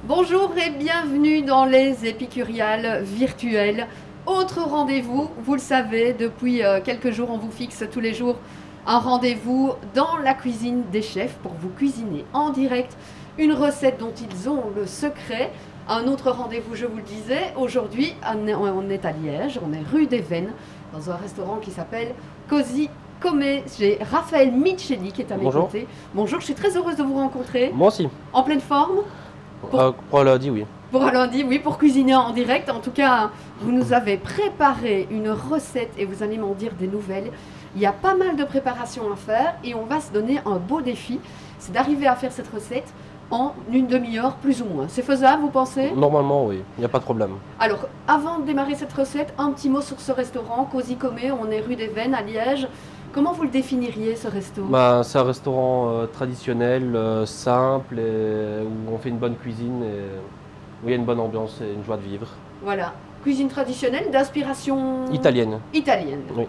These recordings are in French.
Bonjour et bienvenue dans les Épicuriales virtuelles. Autre rendez-vous, vous le savez, depuis quelques jours, on vous fixe tous les jours un rendez-vous dans la cuisine des chefs pour vous cuisiner en direct une recette dont ils ont le secret. Un autre rendez-vous, je vous le disais, aujourd'hui on est à Liège, on est rue des Vennes, dans un restaurant qui s'appelle Così Come. J'ai Raphaël Micheli qui est à mes côtés. Bonjour, je suis très heureuse de vous rencontrer. Moi aussi. En pleine forme? Pour un lundi, oui. Pour un lundi, oui, pour cuisiner en direct. En tout cas, vous nous avez préparé une recette et vous allez m'en dire des nouvelles. Il y a pas mal de préparations à faire et on va se donner un beau défi. C'est d'arriver à faire cette recette en une demi-heure, plus ou moins. C'est faisable, vous pensez? Normalement, oui. Il n'y a pas de problème. Alors, avant de démarrer cette recette, un petit mot sur ce restaurant, Così Come. On est rue des Vennes à Liège. Comment vous le définiriez, ce resto? C'est un restaurant traditionnel, simple, et où on fait une bonne cuisine, et où il y a une bonne ambiance et une joie de vivre. Voilà. Cuisine traditionnelle d'inspiration Italienne. Italienne. Oui.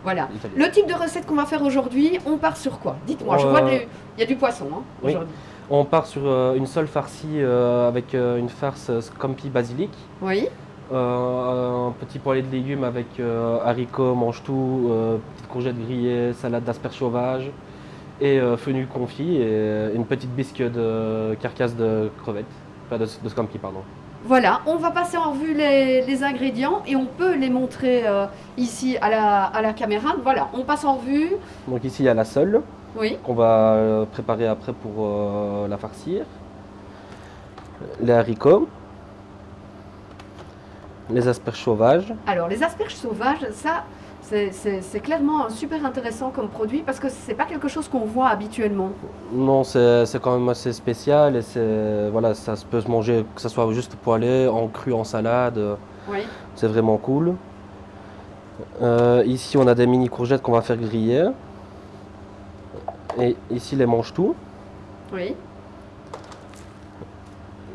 Voilà. Italienne. Le type de recette qu'on va faire aujourd'hui, on part sur quoi? Dites-moi, je vois il y a du poisson oui. aujourd'hui. On part sur une sole farcie avec une farce scampi basilic. Oui. Un petit poêlé de légumes avec haricots, mange-tout, petites courgettes grillées, salade d'asperges sauvages et fenouil confit et une petite bisque de carcasse de crevettes, enfin de scampi, pardon. Voilà, on va passer en revue les ingrédients et on peut les montrer ici à la caméra. Voilà, on passe en revue. Donc ici il y a la sole Oui. qu'on va préparer après pour la farcir, les haricots, les asperges sauvages. Alors les asperges sauvages, ça c'est clairement super intéressant comme produit parce que c'est pas quelque chose qu'on voit habituellement. Non, c'est quand même assez spécial et voilà, ça peut se manger, que ce soit juste poêlé, en cru, en salade. Oui. C'est vraiment cool. Ici on a des mini courgettes qu'on va faire griller. Et ici les mange-tout. Oui.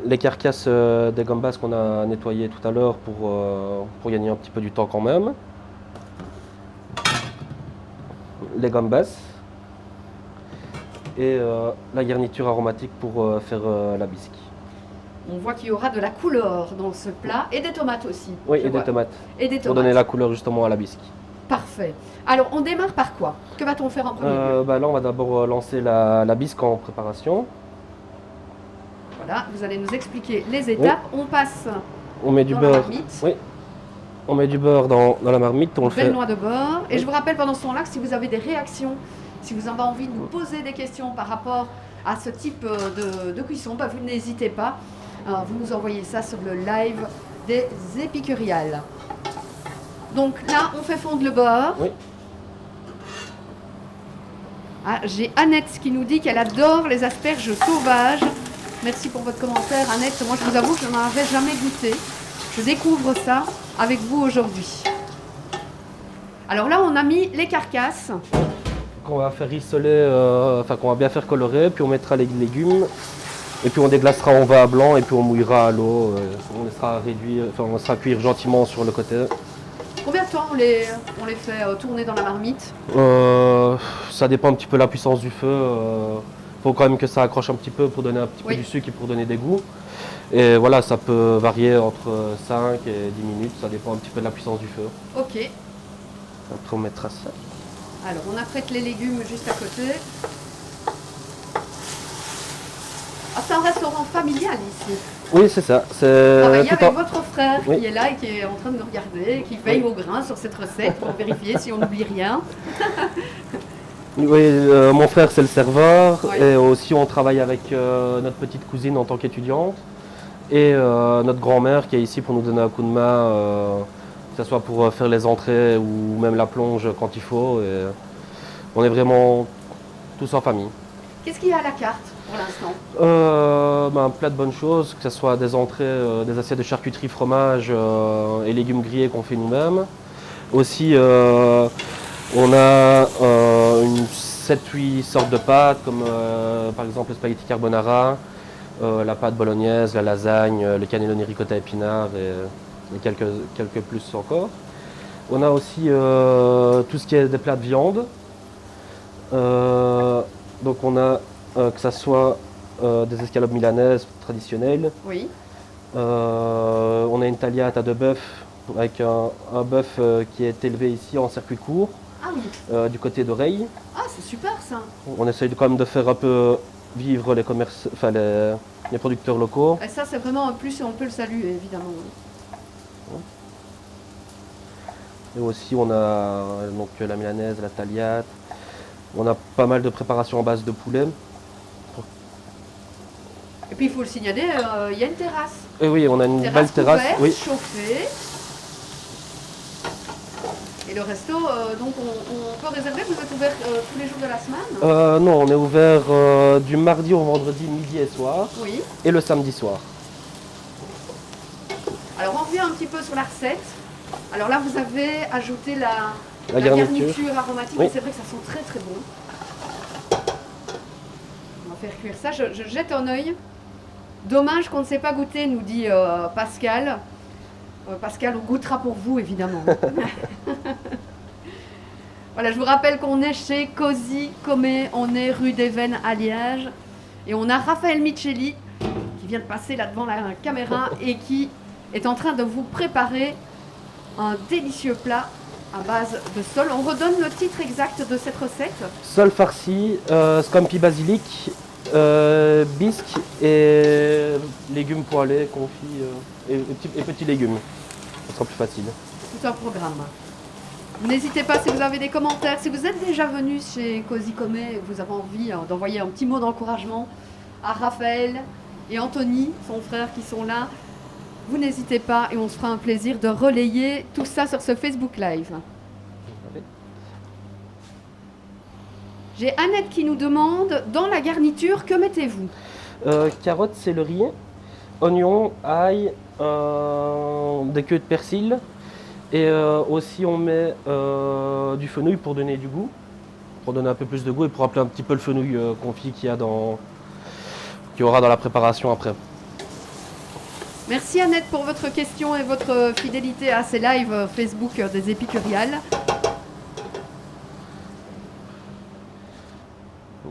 Les carcasses des gambas qu'on a nettoyées tout à l'heure pour gagner un petit peu du temps quand même. Les gambas. Et la garniture aromatique pour faire la bisque. On voit qu'il y aura de la couleur dans ce plat et des tomates aussi. Oui, et des tomates. Et des tomates. Pour donner la couleur justement à la bisque. Parfait. Alors, on démarre par quoi? Que va-t-on faire en premier lieu? Là, on va d'abord lancer la bisque en préparation. Voilà, vous allez nous expliquer les étapes. Oui. On passe on met du dans beurre. La marmite. Oui. On met du beurre dans la marmite. On Belle noix de beurre. Et oui. Je vous rappelle pendant ce temps-là que si vous avez des réactions, si vous avez envie de nous poser des questions par rapport à ce type de cuisson, vous n'hésitez pas. Vous nous envoyez ça sur le live des Épicuriales. Donc là, on fait fondre le beurre. Oui. Ah, j'ai Annette qui nous dit qu'elle adore les asperges sauvages. Merci pour votre commentaire, Annette. Moi, je vous avoue que je n'en avais jamais goûté. Je découvre ça avec vous aujourd'hui. Alors là, on a mis les carcasses. Qu'on va faire rissoler, qu'on va bien faire colorer, puis on mettra les légumes. Et puis on déglacera en vin blanc et puis on mouillera à l'eau. On laissera on laissera cuire gentiment sur le côté. Combien de temps on les fait tourner dans la marmite? Ça dépend un petit peu de la puissance du feu. Faut quand même que ça accroche un petit peu pour donner un petit peu du sucre et pour donner des goûts. Et voilà, ça peut varier entre 5 et 10 minutes, ça dépend un petit peu de la puissance du feu. Ok. Après on mettra ça. Alors on apprête les légumes juste à côté. Ah, c'est un restaurant familial ici. Oui, c'est ça. Travaillez avec votre frère qui est là et qui est en train de nous regarder, et qui veille au grain sur cette recette pour vérifier si on n'oublie rien. Oui, mon frère c'est le serveur oui. Et aussi on travaille avec notre petite cousine en tant qu'étudiante. Et notre grand-mère qui est ici pour nous donner un coup de main, que ce soit pour faire les entrées ou même la plonge quand il faut. Et on est vraiment tous en famille. Qu'est-ce qu'il y a à la carte pour l'instant? Plein de bonnes choses, que ce soit des entrées, des assiettes de charcuterie, fromage et légumes grillés qu'on fait nous-mêmes. Aussi, on a une 7-8 sortes de pâtes, comme par exemple le spaghetti carbonara, la pâte bolognaise, la lasagne, le cannelloni ricotta épinards et quelques plus encore. On a aussi tout ce qui est des plats de viande. Donc on a que ce soit des escalopes milanaises traditionnelles. Oui. On a une tagliata de bœuf avec un bœuf qui est élevé ici en circuit court Ah oui. du côté d'Oreille. Ah, c'est super ça. On essaye quand même de faire un peu vivre les producteurs locaux. Et ça, c'est vraiment un plus et on peut le saluer, évidemment. Et aussi on a donc la milanaise, la tagliate. On a pas mal de préparations en base de poulet. Et puis, il faut le signaler, il y a une terrasse. Et oui, on a une belle terrasse. Couverte, Oui. chauffée. Et le resto, donc on peut réserver, vous êtes ouvert tous les jours de la semaine? Non, on est ouvert du mardi au vendredi midi et soir. Oui. Et le samedi soir. Alors on revient un petit peu sur la recette. Alors là, vous avez ajouté la garniture aromatique. Oui. Et c'est vrai que ça sent très très bon. On va faire cuire ça. Je jette un œil. Dommage qu'on ne sait pas goûter, nous dit Pascal. Pascal, on goûtera pour vous, évidemment. Voilà, je vous rappelle qu'on est chez Cosy Comé, on est rue des Vennes à Liège. Et on a Raphaël Micheli qui vient de passer là devant la caméra et qui est en train de vous préparer un délicieux plat à base de sole. On redonne le titre exact de cette recette. Sole farci, scampi basilic, bisque et légumes poêlés, confits et petits légumes. Ce sera plus facile. Tout un programme. N'hésitez pas si vous avez des commentaires, si vous êtes déjà venu chez Cosy Comé et que vous avez envie d'envoyer un petit mot d'encouragement à Raphaël et Anthony, son frère, qui sont là. Vous n'hésitez pas et on se fera un plaisir de relayer tout ça sur ce Facebook Live. J'ai Annette qui nous demande, dans la garniture, que mettez-vous? Carottes, céleri, oignons, ail, des queues de persil. Et aussi on met du fenouil pour donner du goût, pour donner un peu plus de goût et pour rappeler un petit peu le fenouil confit qu'il y aura dans la préparation après. Merci Annette pour votre question et votre fidélité à ces lives Facebook des Épicuriales.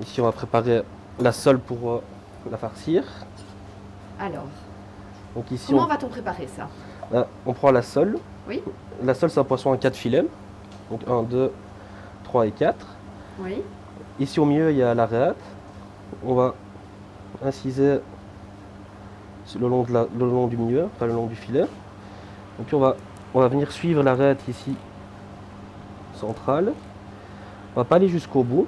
Ici on va préparer la sole pour la farcir. Alors, Donc ici, comment va-t-on préparer ça? On prend la sole. Oui. La sole c'est un poisson en 4 filets. Donc 1, 2, 3 et 4. Oui. Ici au milieu il y a la rate. On va inciser le long du milieu, enfin le long du filet. Et puis on va venir suivre la rate ici centrale. On va pas aller jusqu'au bout.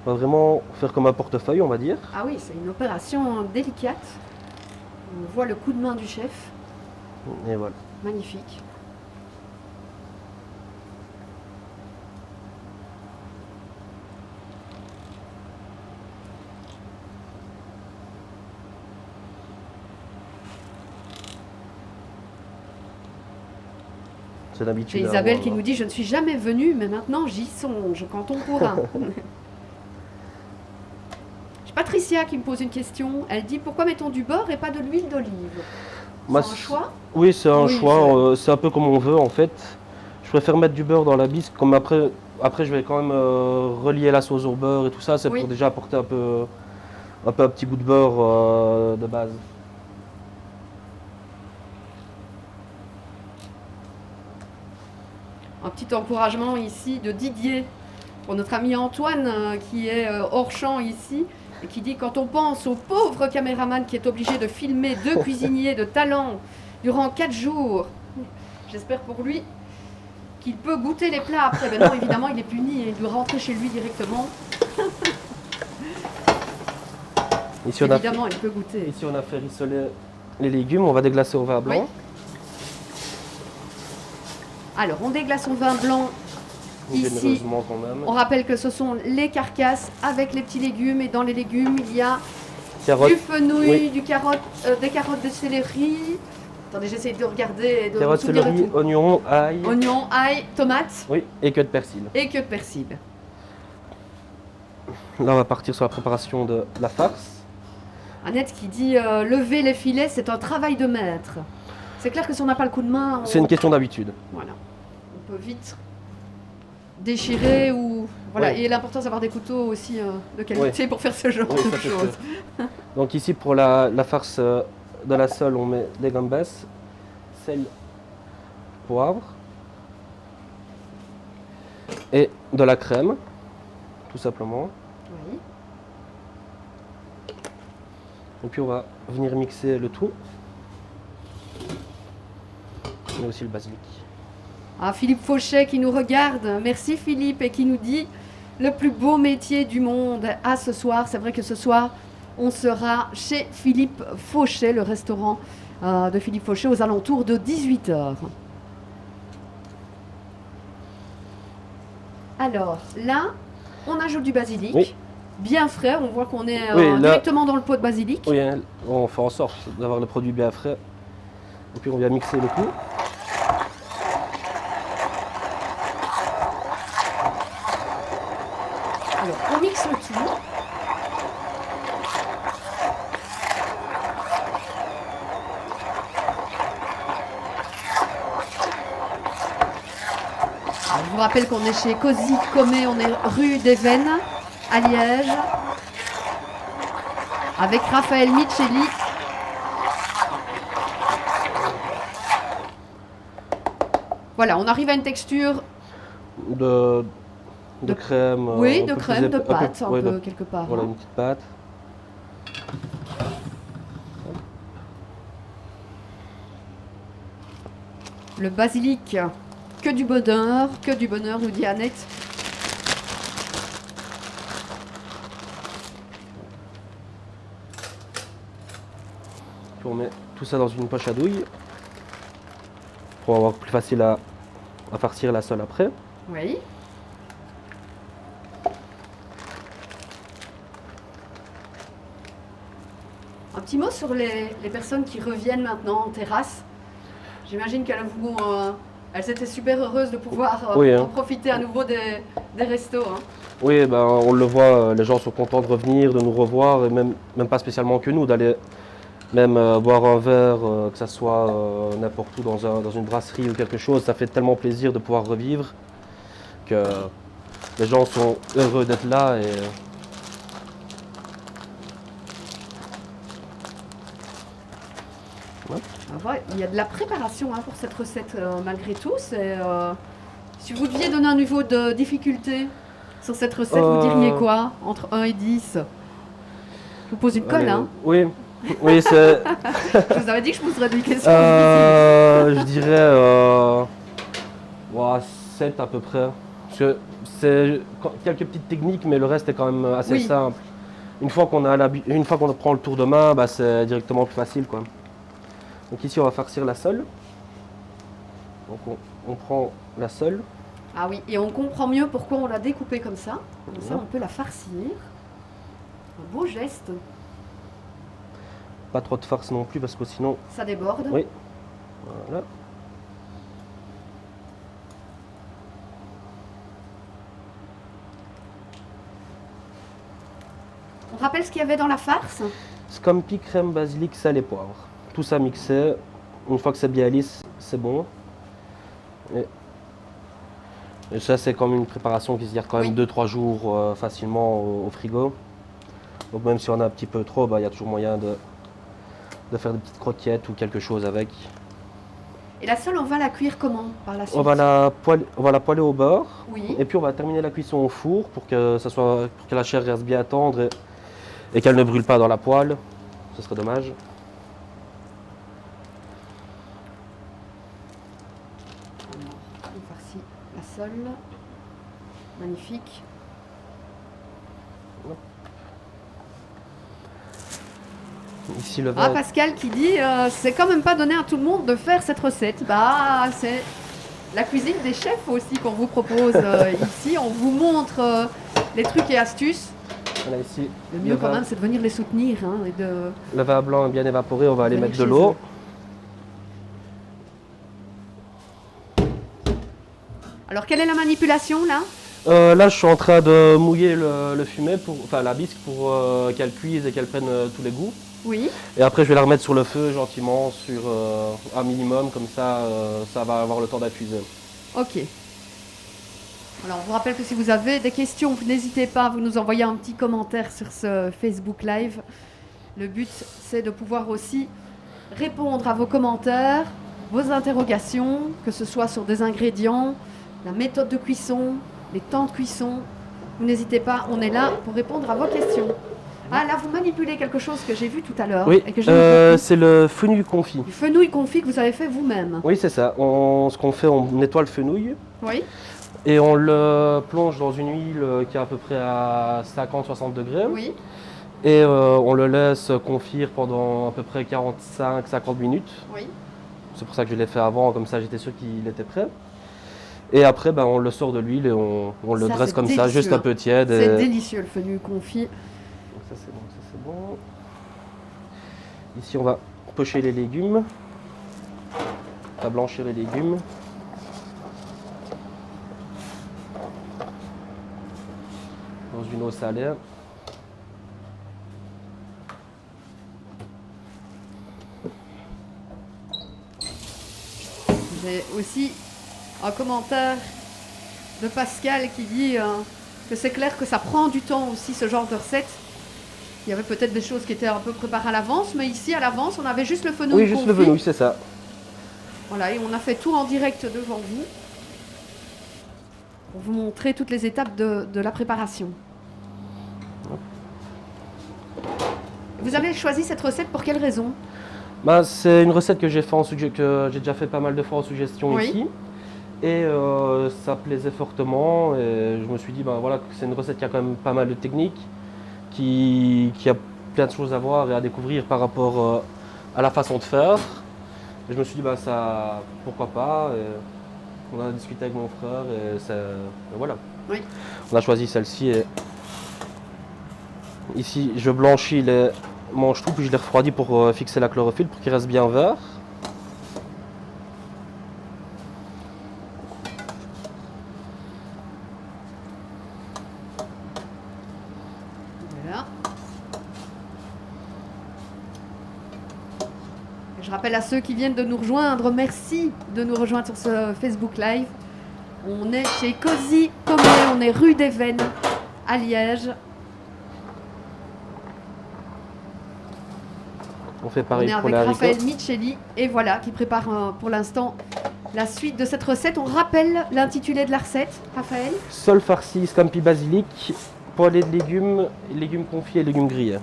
On va vraiment faire comme un portefeuille, on va dire. Ah oui, c'est une opération délicate. On voit le coup de main du chef. Et voilà. Magnifique. C'est l'habitude. J'ai Isabelle qui nous dit « Je ne suis jamais venue, mais maintenant j'y songe quand on pourra. » J'ai Patricia qui me pose une question. Elle dit « Pourquoi mettons du beurre et pas de l'huile d'olive ?» C'est un choix? Oui, c'est un Oui, choix. C'est un peu comme on veut en fait. Je préfère mettre du beurre dans la bisque. Comme après je vais quand même relier la sauce au beurre et tout ça. C'est Oui. pour déjà apporter un petit goût de beurre de base. Un petit encouragement ici de Didier pour notre ami Antoine qui est hors champ ici et qui dit quand on pense au pauvre caméraman qui est obligé de filmer 2 cuisiniers de talent durant 4 jours, j'espère pour lui qu'il peut goûter les plats après. Ben non, évidemment, il est puni et il doit rentrer chez lui directement. Ici, Évidemment, il peut goûter. Ici on a fait rissoler les légumes, on va déglacer au vin blanc. Oui. Alors, on déglace son vin blanc. Ici, Généreusement quand même. on rappelle que ce sont les carcasses avec les petits légumes. Et dans les légumes, il y a Carottes, du fenouil, oui. des carottes, des céleri. Attendez, j'essaie de regarder et de me Carottes, souvenir de céleri, tout. oignons, ail. Oignons, ail, tomates Oui, et queue de persil. et queue de persil. Là, on va partir sur la préparation de la farce. Annette qui dit lever les filets, c'est un travail de maître. C'est clair que si on n'a pas le coup de main, C'est une question d'habitude. voilà, on peut vite déchirer ou voilà. Oui. Et l'important c'est d'avoir des couteaux aussi de qualité pour faire ce genre Oui, de ça, c'est choses. sûr. Donc ici, pour la farce de la sole, on met des gambas, sel, poivre et de la crème, tout simplement. Oui. Et puis on va venir mixer le tout. Et aussi le basilic. Ah, Philippe Fauchet qui nous regarde. Merci Philippe et qui nous dit le plus beau métier du monde à ce soir. C'est vrai que ce soir, on sera chez Philippe Fauchet, le restaurant de Philippe Fauchet aux alentours de 18h. Alors là, on ajoute du basilic. Oui. Bien frais, on voit qu'on est Oui, là- directement dans le pot de basilic. Oui, hein, on fait en sorte d'avoir le produit bien frais. Et puis on vient mixer le tout. Alors, on mixe le tout. Alors, je vous rappelle qu'on est chez Cosy Comé, on est rue des Vennes, à Liège, avec Raphaël Micheli. Voilà, on arrive à une texture, De De- crème. oui, un de peu crème, plus de ép- un peu- pâte, un ouais, peu quelque part. Voilà, hein. une petite pâte. Le basilic, que du bonheur, nous dit Annette. Puis on met tout ça dans une poche à douille pour avoir plus facile à farcir la sole après. Oui. Un petit mot sur les personnes qui reviennent maintenant en terrasse. J'imagine elles étaient super heureuses de pouvoir Oui, en hein. profiter à nouveau des restos. Hein. Oui, ben, on le voit, les gens sont contents de revenir, de nous revoir, et même pas spécialement que nous, d'aller même boire un verre, que ce soit n'importe où dans une brasserie ou quelque chose. Ça fait tellement plaisir de pouvoir revivre que les gens sont heureux d'être là. Et Ah ouais, il y a de la préparation hein, pour cette recette malgré tout. Si vous deviez donner un niveau de difficulté sur cette recette, vous diriez quoi entre 1 et 10? Je vous pose une colle, allez, hein. Oui, oui, c'est. Je vous avais dit que je poserais des questions difficiles. Je dirais 7 à peu près. Parce que c'est quelques petites techniques, mais le reste est quand même assez Oui. simple. Une fois qu'on prend le tour de main, bah, c'est directement plus facile, quoi. Donc ici, on va farcir la sole. Donc on prend la sole. Ah oui, et on comprend mieux pourquoi on l'a découpée comme ça. Comme ça, Ouais. on peut la farcir. Un beau geste, Pas trop de farce non plus, parce que sinon, ça déborde. oui. Voilà. On rappelle ce qu'il y avait dans la farce. Scampi, crème, basilic, sel et poivre. Tout ça mixé. Une fois que c'est bien lisse, c'est bon. Et ça, c'est comme une préparation qui se garde quand même Oui. 2-3 jours facilement au frigo. Donc même si on a un petit peu trop, bah, il y a toujours moyen de faire des petites croquettes ou quelque chose avec. Et la sole, on va la cuire comment par la suite? On va la poêler au beurre. Oui. Et puis on va terminer la cuisson au four pour que la chair reste bien tendre et qu'elle ne brûle pas dans la poêle. Ce serait dommage. On farcit la sole. Magnifique. Ici le Ah, vin. Pascal qui dit c'est quand même pas donné à tout le monde de faire cette recette. Bah, c'est la cuisine des chefs aussi qu'on vous propose ici. On vous montre les trucs et astuces. Voilà, ici, Le mieux quand même, c'est de venir les soutenir hein, et de le vin blanc est bien évaporé, on va aller venir mettre de chez l'eau. Alors, quelle est la manipulation là? Là, je suis en train de mouiller le fumet, enfin la bisque, pour qu'elle cuise et qu'elle prenne tous les goûts. Oui. Et après, je vais la remettre sur le feu gentiment, sur un minimum, comme ça, ça va avoir le temps d'infuser. Ok. Alors, on vous rappelle que si vous avez des questions, n'hésitez pas à vous nous envoyer un petit commentaire sur ce Facebook Live. Le but, c'est de pouvoir aussi répondre à vos commentaires, vos interrogations, que ce soit sur des ingrédients, la méthode de cuisson, les temps de cuisson. Vous n'hésitez pas, on est là pour répondre à vos questions. Ah, là, vous manipulez quelque chose que j'ai vu tout à l'heure. Oui, Et que j'aime beaucoup. c'est le fenouil confit. Du fenouil confit que vous avez fait vous-même. Oui, c'est ça. Ce qu'on fait, on nettoie le fenouil Oui. et on le plonge dans une huile qui est à peu près à 50-60 degrés. Oui. Et on le laisse confire pendant à peu près 45-50 minutes. Oui. C'est pour ça que je l'ai fait avant, comme ça j'étais sûr qu'il était prêt. Et après, on le sort de l'huile et on le Ça, dresse c'est comme ça, délicieux, juste un peu tiède. C'est Et... délicieux le fenouil confit. Donc ça c'est bon, ça c'est bon. Ici on va pocher les légumes. On va blanchir les légumes. Dans une eau salée. J'ai aussi un commentaire de Pascal qui dit que c'est clair que ça prend du temps aussi ce genre de recette. Il y avait peut-être des choses qui étaient un peu préparées à l'avance, mais ici à l'avance on avait juste le fenouil Oui, juste le confit. fenouil, c'est ça. Voilà, et on a fait tout en direct devant vous pour vous montrer toutes les étapes de la préparation. Vous avez choisi cette recette pour quelle raison? C'est une recette que j'ai déjà fait pas mal de fois en suggestion Oui. ici. Et ça plaisait fortement. Et je me suis dit, voilà, que c'est une recette qui a quand même pas mal de techniques, qui a plein de choses à voir et à découvrir par rapport à la façon de faire. Et je me suis dit, ça, pourquoi pas. Et on a discuté avec mon frère et voilà. Oui. On a choisi celle-ci. Et ici, je blanchis les manches tout, puis je les refroidis pour fixer la chlorophylle pour qu'il reste bien vert. Voilà. Et je rappelle à ceux qui viennent de nous rejoindre, merci de nous rejoindre sur ce Facebook Live. On est chez Cozy Commet, on est rue des Vennes à Liège. On fait On pareil est pour avec les haricots. Raphaël Micheli et voilà qui prépare pour l'instant la suite de cette recette. On rappelle l'intitulé de la recette, Raphaël. Sol farci, scampi basilic, poêlée de légumes confits et légumes grillés.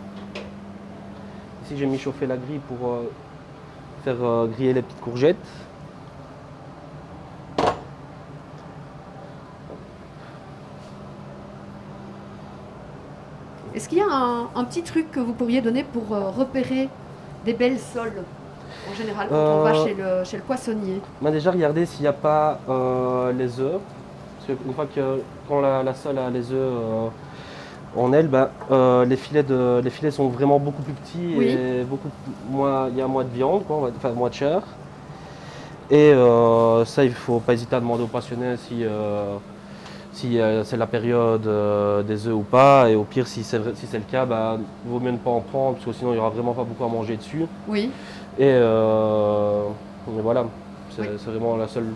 Ici j'ai mis chauffer la grille pour faire griller les petites courgettes. Est-ce qu'il y a un petit truc que vous pourriez donner pour repérer des belles sols en général quand on va chez le poissonnier? Déjà regardez s'il n'y a pas les œufs. Parce qu'une fois que quand la sole a les œufs en elle, les filets sont vraiment beaucoup plus petits Oui. et il y a moins de viande, enfin moins de chair. Et ça, il ne faut pas hésiter à demander aux passionnés si c'est la période des œufs ou pas. Et au pire, si c'est le cas, il vaut mieux ne pas en prendre, parce que sinon il n'y aura vraiment pas beaucoup à manger dessus. Oui. Et voilà, c'est Oui. c'est vraiment la seule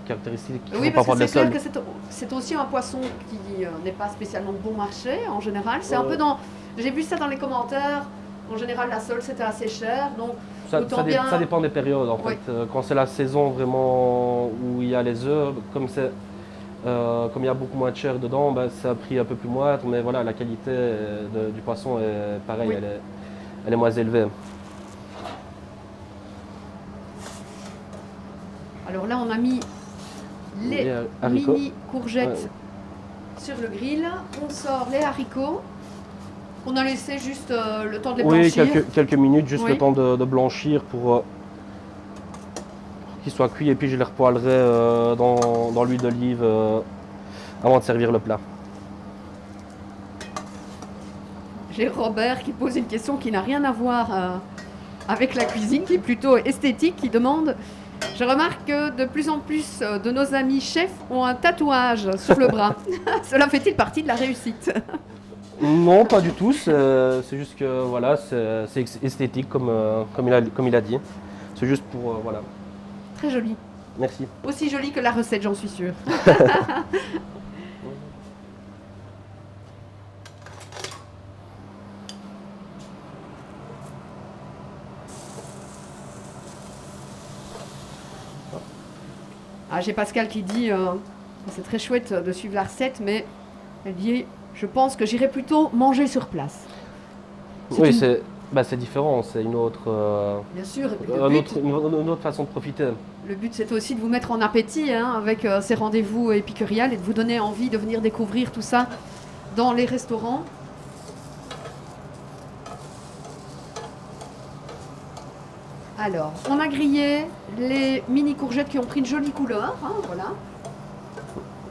caractéristique qu'il Oui, faut pas parce que prendre les c'est clair sols. que c'est aussi un poisson qui n'est pas spécialement bon marché en général. C'est un Ouais. peu dans. J'ai vu ça dans les commentaires. En général, la sole c'était assez cher, donc autant bien. Ça dépend des périodes en Oui. fait. Quand c'est la saison vraiment où il y a les œufs, comme il y a beaucoup moins de chair dedans, c'est un prix un peu plus moindre, mais voilà, la qualité du poisson est pareille, Oui. elle est moins élevée. Alors là, on a mis les Les haricots. mini courgettes Ouais. sur le grill. On sort les haricots. On a laissé juste le temps de les Oui, blanchir. quelques minutes, juste Oui. le temps de blanchir pour qu'ils soient cuits et puis je les repoêlerai dans l'huile d'olive avant de servir le plat. J'ai Robert qui pose une question qui n'a rien à voir avec la cuisine, qui est plutôt esthétique, qui demande: je remarque que de plus en plus de nos amis chefs ont un tatouage sur le bras. Cela fait-il partie de la réussite? Non, pas du tout. C'est juste que voilà, c'est esthétique comme il a dit. C'est juste pour voilà. Très joli. Merci. Aussi joli que la recette, j'en suis sûre. Ah, j'ai Pascal qui dit c'est très chouette de suivre la recette, mais elle dit je pense que j'irai plutôt manger sur place. Oui, c'est différent. C'est une autre, Bien sûr, et puis une autre façon de profiter. le but c'est aussi de vous mettre en appétit hein, avec ces rendez-vous épicuriales et de vous donner envie de venir découvrir tout ça dans les restaurants. Alors, on a grillé les mini courgettes qui ont pris une jolie couleur, hein, voilà.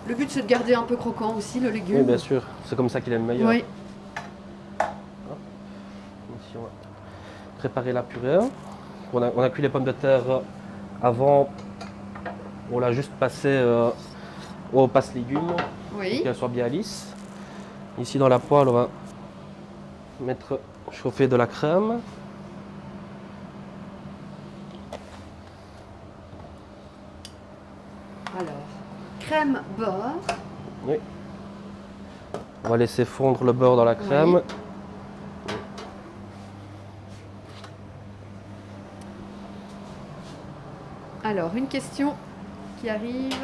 Le but c'est de garder un peu croquant aussi le légume. Oui, bien sûr. C'est comme ça qu'il aime meilleur. Oui. Ici, on va préparer la purée. On a cuit les pommes de terre avant. On l'a juste passé au passe-légumes pour Oui. qu'elle soit bien lisse. Ici, dans la poêle, on va mettre chauffer de la crème. Alors, crème, beurre. Oui. On va laisser fondre le beurre dans la crème. Oui. Alors, une question qui arrive.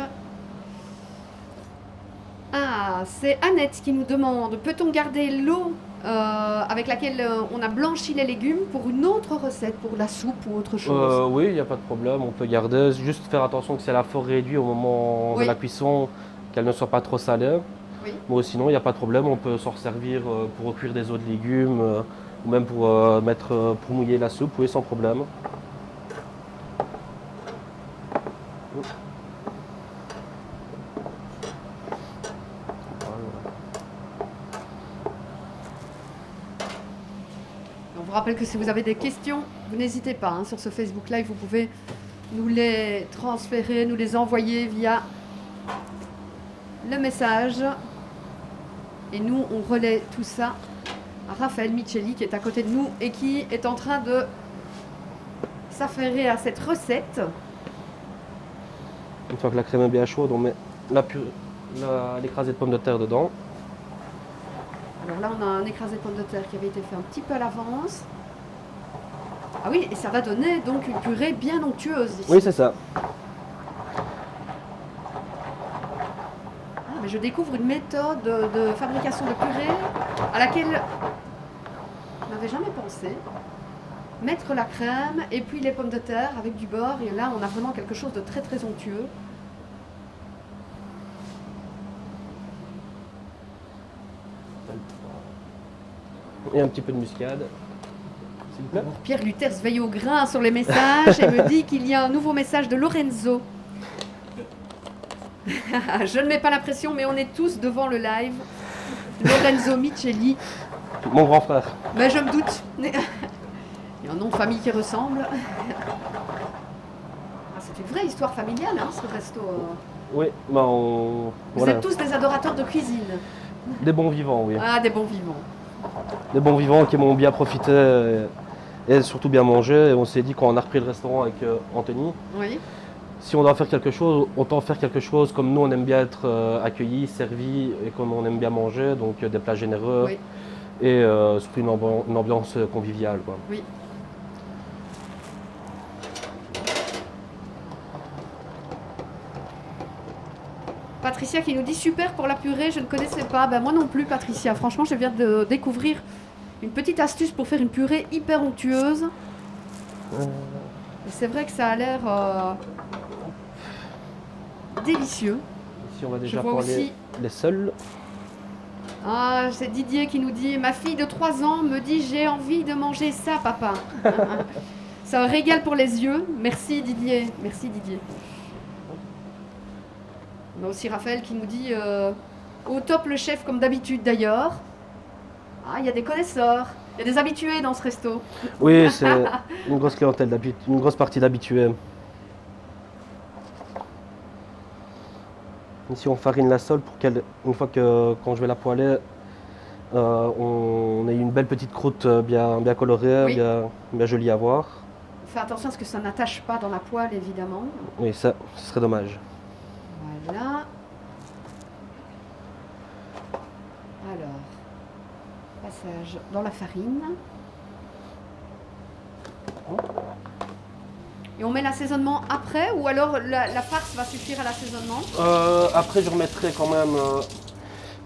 Ah, c'est Annette qui nous demande, peut-on garder l'eau avec laquelle on a blanchi les légumes pour une autre recette, pour la soupe ou autre chose? Oui, il n'y a pas de problème, on peut garder. Juste faire attention que c'est à la fort réduit au moment Oui. de la cuisson, qu'elle ne soit pas trop salée. Oui. Mais sinon, il n'y a pas de problème, on peut s'en servir pour recuire des autres légumes ou même pour pour mouiller la soupe, oui, sans problème. On vous rappelle que si vous avez des questions, vous n'hésitez pas hein, sur ce Facebook Live, vous pouvez nous les transférer, nous les envoyer via le message. Et nous, on relaie tout ça à Raphaël Micheli qui est à côté de nous et qui est en train de s'affairer à cette recette. Une fois que la crème est bien chaude, on met l'écrasé de pommes de terre dedans. Alors là, on a un écrasé de pommes de terre qui avait été fait un petit peu à l'avance. Ah oui, et ça va donner donc une purée bien onctueuse ici. Oui, c'est ça. Ah, mais je découvre une méthode de fabrication de purée à laquelle je n'avais jamais pensé. Mettre la crème et puis les pommes de terre avec du beurre. Et là, on a vraiment quelque chose de très très onctueux. Et un petit peu de muscade, s'il vous plaît. Alors, Pierre Luthers veille au grain sur les messages et me dit qu'il y a un nouveau message de Lorenzo. Je ne mets pas la pression, mais on est tous devant le live. Lorenzo Micheli. Mon grand frère. Mais je me doute. Il y a un nom de famille qui ressemble. Ah, c'est une vraie histoire familiale, hein, ce resto. Oui, bah Vous voilà. êtes tous des adorateurs de cuisine. Des bons vivants, oui. Ah, des bons vivants. Des bons vivants qui m'ont bien profité et surtout bien mangé. Et on s'est dit quand on a repris le restaurant avec Anthony, Oui. si on doit faire quelque chose, autant faire quelque chose comme nous on aime bien être accueillis, servis et comme on aime bien manger, donc des plats généreux Oui. et surtout une ambiance conviviale, quoi. Oui. Patricia qui nous dit super pour la purée, je ne connaissais pas. Ben, moi non plus, Patricia. Franchement, je viens de découvrir une petite astuce pour faire une purée hyper onctueuse. Et c'est vrai que ça a l'air délicieux. Ici on va Je déjà vois prendre aussi les seuls. Ah, c'est Didier qui nous dit: ma fille de 3 ans me dit j'ai envie de manger ça, papa. C'est un régal pour les yeux. Merci Didier. Merci Didier. On a aussi Raphaël qui nous dit au top le chef comme d'habitude d'ailleurs. Ah, il y a des connaisseurs. Il y a des habitués dans ce resto. Oui, c'est une grosse clientèle, une grosse partie d'habitués. Ici, on farine la sole pour qu'elle, une fois que quand je vais la poêler, on ait une belle petite croûte bien colorée, Oui. bien jolie à voir. Fais attention à ce que ça n'attache pas dans la poêle, évidemment. Oui, ça, ce serait dommage. Voilà. Alors, passage dans la farine. Et on met l'assaisonnement après ou alors la farce va suffire à l'assaisonnement? Après, je remettrai quand même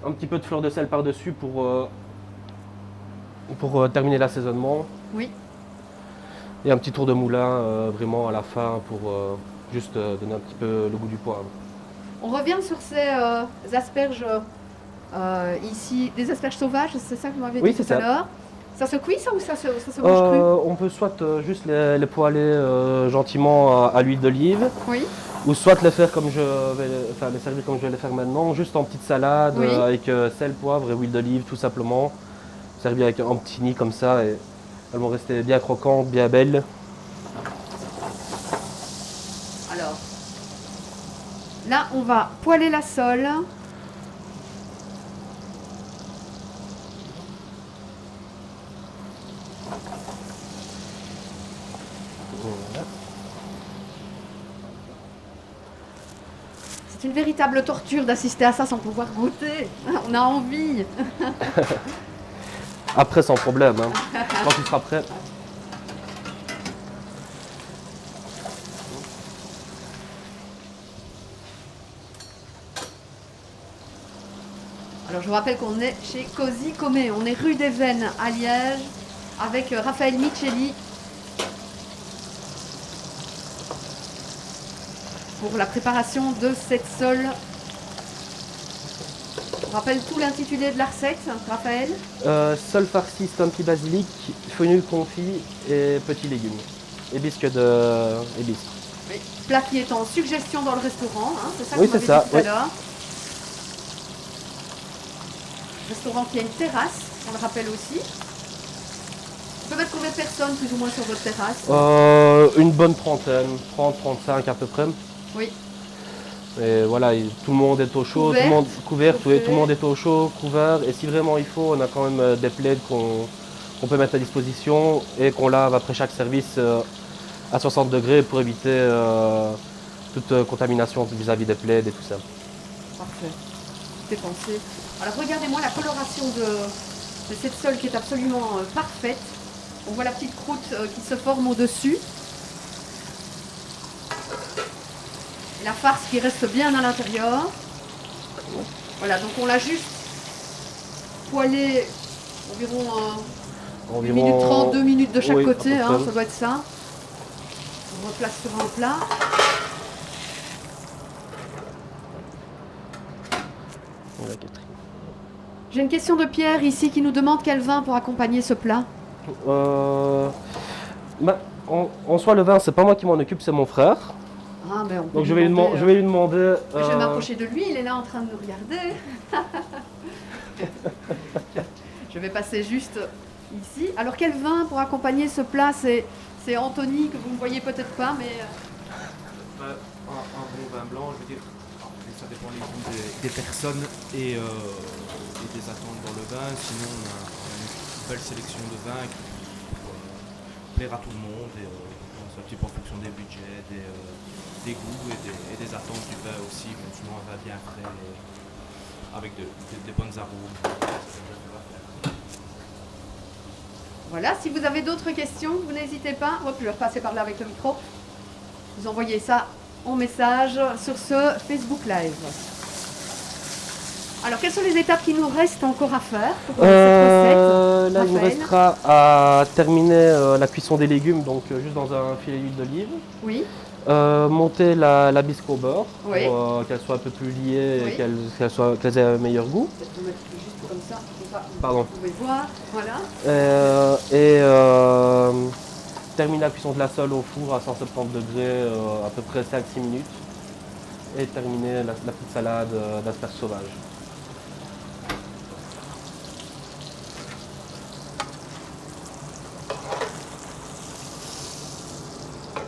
un petit peu de fleur de sel par-dessus pour terminer l'assaisonnement. Oui. Et un petit tour de moulin vraiment à la fin pour juste donner un petit peu le goût du poivre. On revient sur ces asperges ici, des asperges sauvages, c'est ça que vous m'avez Oui, dit c'est tout à ça. l'heure. Ça se cuit ça ou ça se mange cru? On peut soit juste les poêler gentiment à l'huile d'olive, Oui. ou soit les faire comme les servir comme je vais les faire maintenant, juste en petite salade Oui. avec sel, poivre et huile d'olive tout simplement. Servir avec un petit nid comme ça et elles vont rester bien croquantes, bien belles. Alors, là on va poêler la sole. Voilà. C'est une véritable torture d'assister à ça sans pouvoir goûter. On a envie. Après sans problème, hein. Quand tu seras prêt. Alors je vous rappelle qu'on est chez Cosy Comé, on est rue des Vennes à Liège avec Raphaël Micheli pour la préparation de cette sole. On rappelle tout l'intitulé de la recette, Raphaël. Sole farci, stampi basilic, fenouil confit et petits légumes. Et bisque et bisque. Oui. Plat qui est en suggestion dans le restaurant, hein, c'est ça que Oui, vous c'est m'avez ça, dit tout à oui. l'heure. Restaurant qui a une terrasse, on le rappelle aussi. On peut mettre combien de personnes plus ou moins sur votre terrasse? Une bonne trentaine, 30-35 à peu près. Oui. Et voilà, tout le monde est au chaud, tout le monde couvert, tout le monde est au chaud, couvert. Et si vraiment il faut, on a quand même des plaids qu'on peut mettre à disposition et qu'on lave après chaque service à 60 degrés pour éviter toute contamination vis-à-vis des plaids et tout ça. Parfait. Tout est pensé. Alors regardez-moi la coloration de cette sole qui est absolument parfaite. On voit la petite croûte qui se forme au-dessus. Et la farce qui reste bien à l'intérieur. Voilà, donc on l'a juste poêlé environ 1 minute 30, 2 minutes de chaque oui, côté, à peu hein, près. ça doit être ça. On replace sur un plat. Voilà, Catherine. J'ai une question de Pierre ici qui nous demande quel vin pour accompagner ce plat. En soi, le vin, c'est pas moi qui m'en occupe, c'est mon frère. Ah, ben on peut Donc je lui vais lui demander. Je vais m'approcher de lui, il est là en train de nous regarder. Je vais passer juste ici. Alors quel vin pour accompagner ce plat? C'est Anthony que vous ne voyez peut-être pas, mais... Un bon vin blanc, je veux dire, ça dépend les goûts des personnes et des attentes dans le vin. Sinon, on a une belle sélection de vins qui pour plaire à tout le monde. Et, c'est un petit peu en fonction des budgets, des goûts et des attentes du vin aussi. Mais sinon, un vin bien frais et avec des bonnes arômes. Voilà, si vous avez d'autres questions, vous n'hésitez pas. Hop, je vais repasser par là avec le micro. Vous envoyez ça en message sur ce Facebook Live. Alors, quelles sont les étapes qui nous restent encore à faire pour cette recette? Là, il nous Raphaël? restera à terminer la cuisson des légumes, donc juste dans un filet d'huile d'olive. Oui, Monter la bisque au beurre Oui. pour qu'elle soit un peu plus liée Oui. et qu'elle ait un meilleur goût. je vais mettre juste comme ça, Pardon. vous pouvez voir. Voilà. Terminer la cuisson de la sole au four à 170 degrés, à peu près 5-6 minutes. Et terminer la petite salade d'asperges sauvages.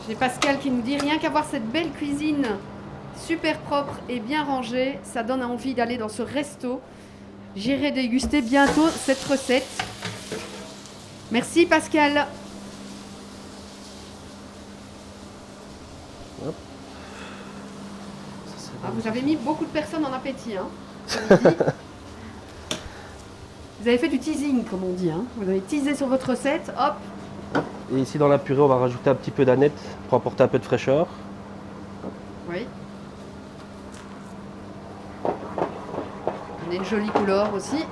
J'ai Pascal qui nous dit rien qu'à voir cette belle cuisine super propre et bien rangée, ça donne envie d'aller dans ce resto. J'irai déguster bientôt cette recette. Merci Pascal. Hop. Vous avez mis beaucoup de personnes en appétit. Hein, ce midi. Vous avez fait du teasing, comme on dit. Hein. Vous avez teasé sur votre recette. Hop. Et ici dans la purée, on va rajouter un petit peu d'aneth pour apporter un peu de fraîcheur. Oui. On a une jolie couleur aussi.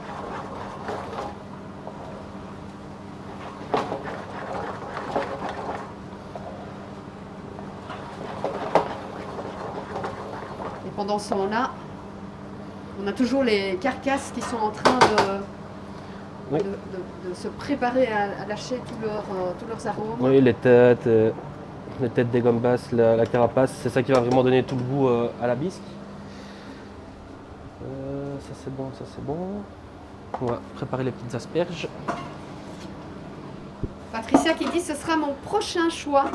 Et pendant ce temps-là, on a toujours les carcasses qui sont en train Oui. de se préparer à lâcher tous leurs arômes. Oui, les têtes des gambas, la carapace, c'est ça qui va vraiment donner tout le goût à la bisque. Ça c'est bon, ça c'est bon. On va préparer les petites asperges. Patricia qui dit ce sera mon prochain choix.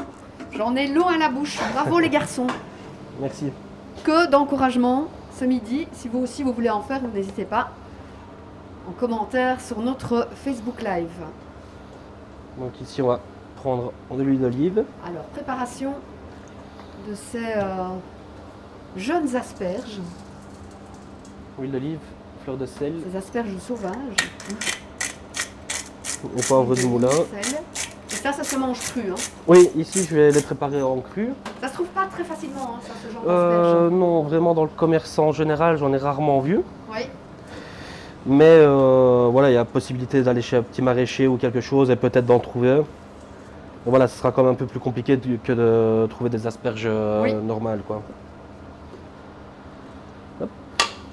J'en ai l'eau à la bouche. Bravo les garçons. Merci. Que d'encouragement ce midi. Si vous aussi vous voulez en faire, n'hésitez pas en commentaire sur notre Facebook Live. Donc ici on va prendre de l'huile d'olive. Alors, préparation de ces jeunes asperges, Huile d'olive, fleur de sel ces asperges sauvages. et poivre du moulin. Sel. Et ça se mange cru. Hein. Oui, ici je vais les préparer en cru. Ça se trouve pas très facilement, hein, ça, ce genre d'asperges. Non, vraiment dans le commerce en général, j'en ai rarement vu. Oui. Mais voilà, il y a possibilité d'aller chez un petit maraîcher ou quelque chose et peut-être d'en trouver. Mais voilà, ce sera quand même un peu plus compliqué que de trouver des asperges Oui. normales, quoi. Hop.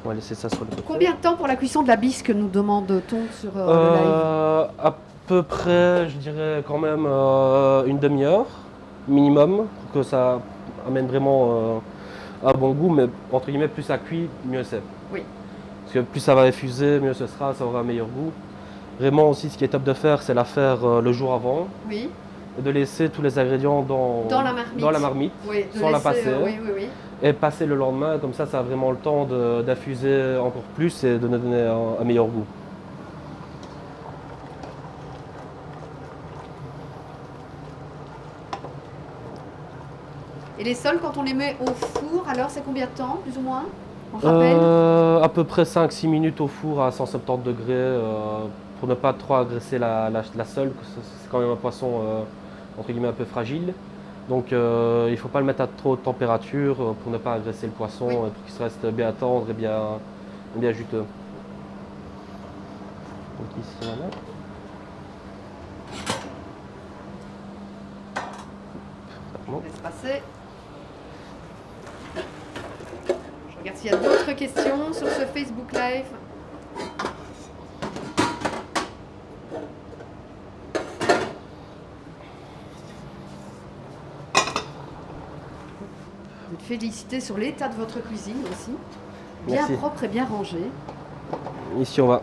On va laisser ça sur le côté. Combien de temps pour la cuisson de la bisque nous demande-t-on sur le live? À peu près, je dirais quand même une demi-heure minimum pour que ça amène vraiment un bon goût, mais entre guillemets, plus ça cuit, mieux c'est. Oui. Parce que plus ça va effuser, mieux ce sera, ça aura un meilleur goût. Vraiment aussi, ce qui est top de faire, c'est la faire le jour avant Oui. et de laisser tous les ingrédients dans la marmite Oui, de sans la laisser, passer. oui, oui, oui. Et passer le lendemain, comme ça a vraiment le temps d'infuser encore plus et de nous donner un meilleur goût. Et les sols, quand on les met au four, alors c'est combien de temps, plus ou moins? On rappelle? À peu près 5-6 minutes au four à 170 degrés pour ne pas trop agresser la sole. C'est quand même un poisson entre guillemets un peu fragile. Donc il ne faut pas le mettre à trop de température pour ne pas agresser le poisson Oui. et pour qu'il reste bien tendre et bien juteux. Donc ici voilà. On laisse passer. Je regarde s'il y a d'autres questions sur ce Facebook Live. Je vais te féliciter sur l'état de votre cuisine aussi. Bien Merci. propre et bien rangée. Ici on va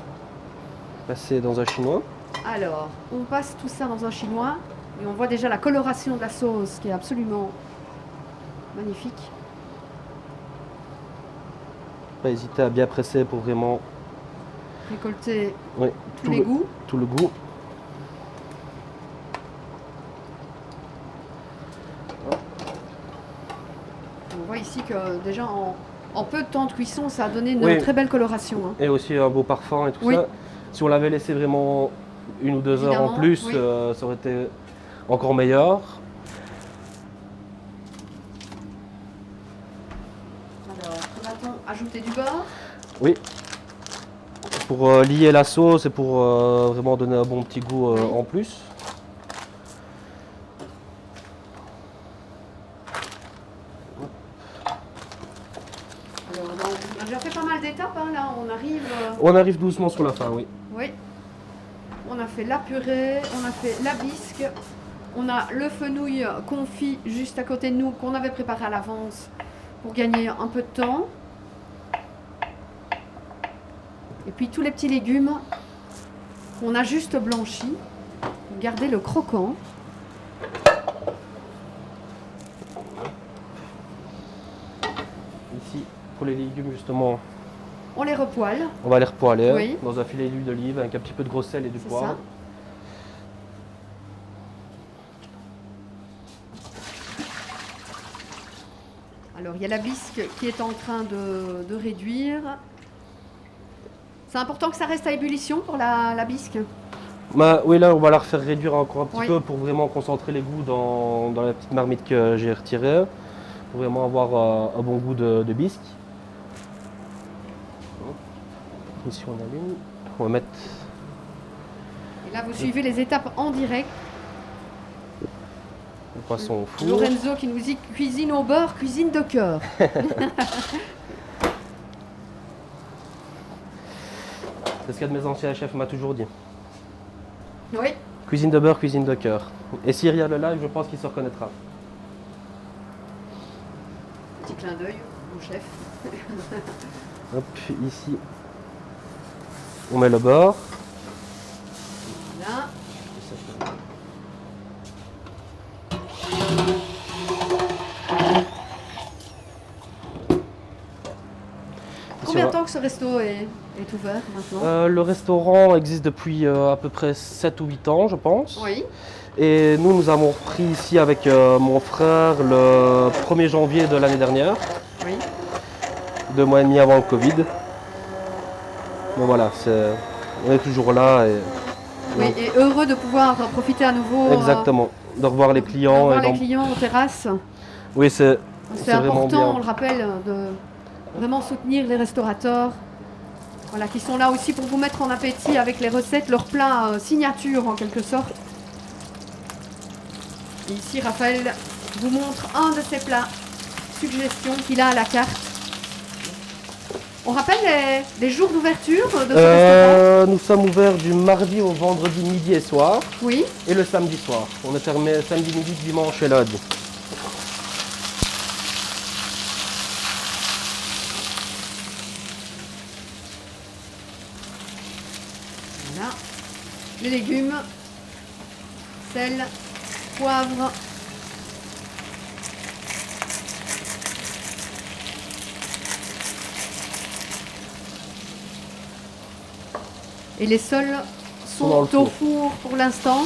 passer dans un chinois. Alors, on passe tout ça dans un chinois et on voit déjà la coloration de la sauce qui est absolument magnifique. Pas hésiter à bien presser pour vraiment Récolter oui, tous les goûts. tout le goût. On voit ici que déjà en peu de temps de cuisson, ça a donné une Oui. très belle coloration. Hein. Et aussi un beau parfum et tout Oui. ça. Si on l'avait laissé vraiment 1 ou 2 heures en Évidemment, plus, oui. ça aurait été encore meilleur. Alors, va-t-on ajouter du beurre? Oui, pour lier la sauce et pour vraiment donner un bon petit goût Oui. en plus. Alors, on a déjà fait pas mal d'étapes, hein, là, on arrive... On arrive doucement sur la fin, oui. Oui. On a fait la purée, on a fait la bisque, on a le fenouil confit juste à côté de nous qu'on avait préparé à l'avance pour gagner un peu de temps. Et puis tous les petits légumes qu'on a juste blanchis pour garder le croquant. Ici, pour les légumes justement, On les repoêle, on va les repoêler Oui. dans un filet d'huile d'olive avec un petit peu de gros sel et du c'est poivre. ça. Alors il y a la bisque qui est en train de réduire. C'est important que ça reste à ébullition pour la bisque. Bah, oui, là on va la refaire réduire encore un petit Oui. peu pour vraiment concentrer les goûts dans la petite marmite que j'ai retirée. Pour vraiment avoir un bon goût de bisque. Ici on allume. On va mettre Et là vous suivez les étapes en direct. le poisson au four. Lorenzo qui nous dit cuisine au beurre, cuisine de cœur. C'est ce qu'un de mes anciens chefs m'a toujours dit. Oui. Cuisine de beurre, cuisine de cœur. Et s'il regarde le live, je pense qu'il se reconnaîtra. Petit clin d'œil au chef. Hop, ici, on met le beurre. Là. Combien de temps que ce resto est ouvert maintenant? Le restaurant existe depuis à peu près 7 ou 8 ans, je pense. Oui. Et nous avons repris ici avec mon frère le 1er janvier de l'année dernière, Oui. 2 mois et demi avant le Covid. Mais voilà, on est toujours là. Et, Oui, et heureux de pouvoir profiter à nouveau exactement, de revoir les de clients. voir et les clients aux terrasses. Oui, c'est C'est vraiment important, bien. on le rappelle, de vraiment soutenir les restaurateurs. Voilà, qui sont là aussi pour vous mettre en appétit avec les recettes, leurs plats signature en quelque sorte. Et ici, Raphaël vous montre un de ses plats suggestions qu'il a à la carte. On rappelle les jours d'ouverture de ce restaurant? Nous sommes ouverts du mardi au vendredi midi et soir, Oui. et le samedi soir. On est fermé samedi midi, dimanche et lundi. Voilà. Les légumes, sel, poivre. Et les sols Sont dans sont le au four pour l'instant.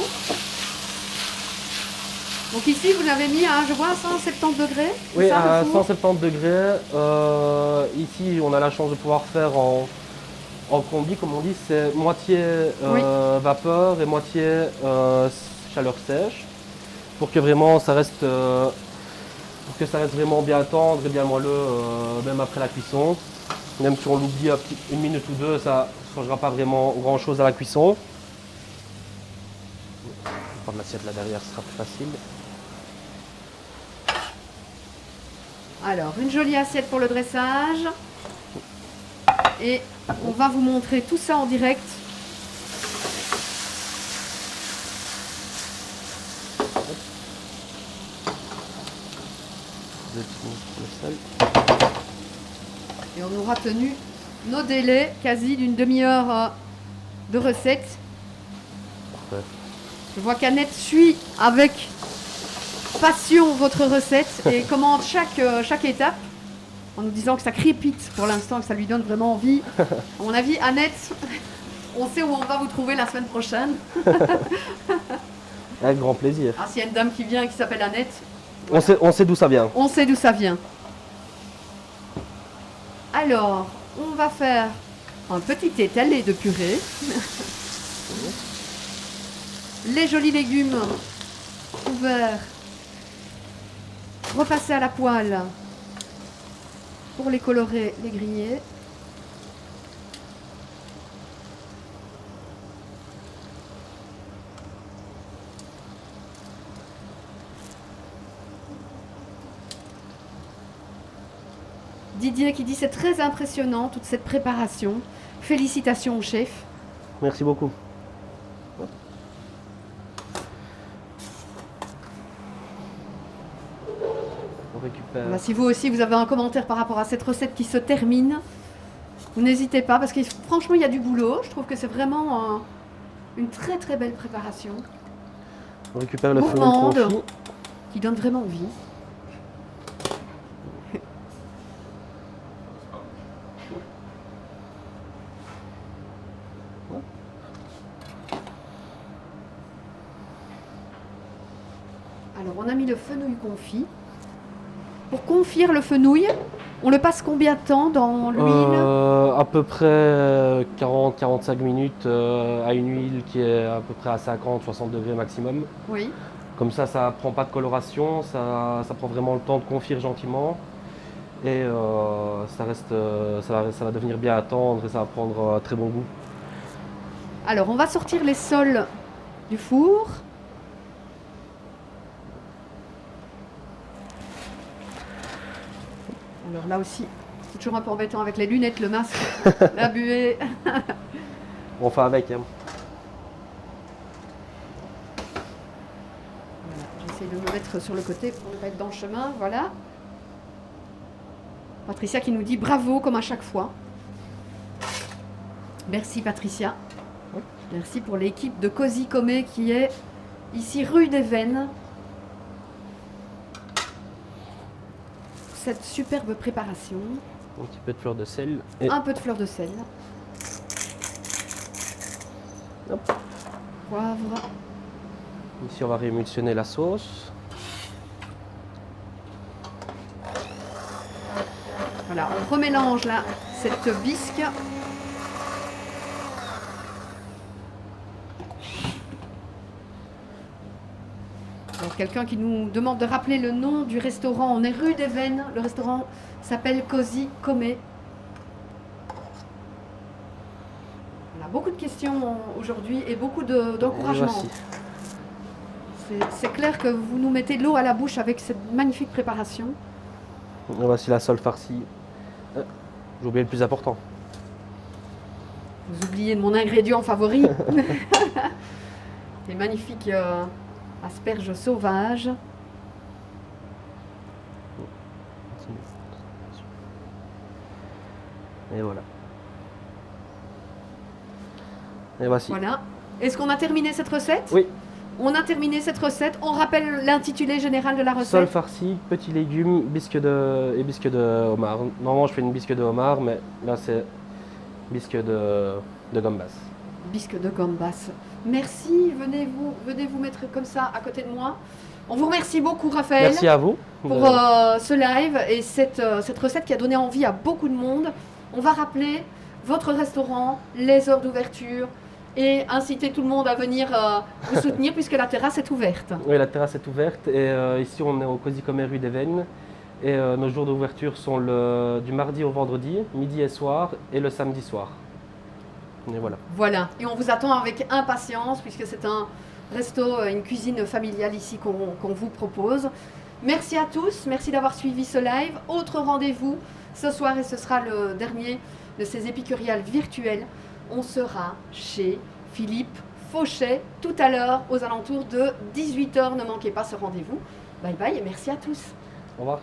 Donc ici, vous l'avez mis à, je vois, 170 degrés. c'est Oui, ça, le à four 170 degrés. Ici, on a la chance de pouvoir faire en combi, comme on dit, c'est moitié vapeur et moitié chaleur sèche, pour que vraiment ça reste, vraiment bien tendre et bien moelleux, même après la cuisson. Même si on l'oublie une minute ou deux, ça ne changera pas vraiment grand chose à la cuisson. Je vais prendre l'assiette là derrière, ce sera plus facile. Alors, une jolie assiette pour le dressage. Et on va vous montrer tout ça en direct. Le sel. Et on aura tenu nos délais quasi d'une demi-heure de recette. Parfait. Je vois qu'Annette suit avec passion votre recette et commente chaque étape en nous disant que ça crépite pour l'instant, que ça lui donne vraiment envie. À mon avis, Annette, on sait où on va vous trouver la semaine prochaine. Avec grand plaisir. Ah, s'il y a une dame qui vient et qui s'appelle Annette, On sait d'où ça vient. on sait d'où ça vient. Alors, on va faire un petit étalé de purée. Les jolis légumes ouverts, repassés à la poêle pour les colorer, les griller. Didier qui dit c'est très impressionnant toute cette préparation. Félicitations au chef. Merci beaucoup. On récupère. Voilà, si vous aussi vous avez un commentaire par rapport à cette recette qui se termine, vous n'hésitez pas parce que franchement il y a du boulot. Je trouve que c'est vraiment une très très belle préparation On récupère le fenouil gourmande. confit. Qui donne vraiment envie. Alors on a mis le fenouil confit. Pour confire le fenouil, on le passe combien de temps dans l'huile? À peu près 40-45 minutes à une huile qui est à peu près à 50-60 degrés maximum. Oui. Comme ça ne prend pas de coloration, ça prend vraiment le temps de confire gentiment. Et ça va devenir bien à tendre et ça va prendre très bon goût. Alors on va sortir les sols du four. Alors là aussi, c'est toujours un peu embêtant avec les lunettes, le masque, la buée. On fait avec. Hein. Voilà, j'essaie de me mettre sur le côté pour ne pas être dans le chemin, voilà. Patricia qui nous dit bravo comme à chaque fois. Merci Patricia. Merci pour l'équipe de Cosy Comé qui est ici rue des Vennes. Cette superbe préparation. Un petit peu de fleur de sel. Et Un peu de fleur de sel. Hop. Poivre. Ici on va réémulsionner la sauce. Voilà, on remélange là cette bisque. Alors, quelqu'un qui nous demande de rappeler le nom du restaurant. On est rue des Vennes. Le restaurant s'appelle Cosy Comé. On a beaucoup de questions aujourd'hui et beaucoup d'encouragement. Voici. C'est clair que vous nous mettez l'eau à la bouche avec cette magnifique préparation. Voici la sole farcie. J'ai oublié le plus important. Vous oubliez mon ingrédient favori. Les magnifiques asperges sauvages. Et voilà. Et voici. Voilà. Est-ce qu'on a terminé cette recette? Oui. On a terminé cette recette. On rappelle l'intitulé général de la recette. Sole farcie, petits légumes, bisque de homard. Normalement, je fais une bisque de homard, mais là, c'est bisque de gambas. Bisque de gambas. Merci. Venez vous mettre comme ça à côté de moi. On vous remercie beaucoup, Raphaël, Merci à vous. pour ce live et cette recette qui a donné envie à beaucoup de monde. On va rappeler votre restaurant, les heures d'ouverture et inciter tout le monde à venir vous soutenir puisque la terrasse est ouverte. Oui, la terrasse est ouverte et ici, on est au Cosy Comé rue des Vennes. Et nos jours d'ouverture sont du mardi au vendredi, midi et soir, et le samedi soir. Et voilà. Voilà, et on vous attend avec impatience puisque c'est un resto, une cuisine familiale ici qu'on vous propose. Merci à tous, merci d'avoir suivi ce live. Autre rendez-vous ce soir et ce sera le dernier de ces épicuriales virtuelles. On sera chez Philippe Fauchet tout à l'heure aux alentours de 18 h. Ne manquez pas ce rendez-vous. Bye bye et merci à tous. Au revoir.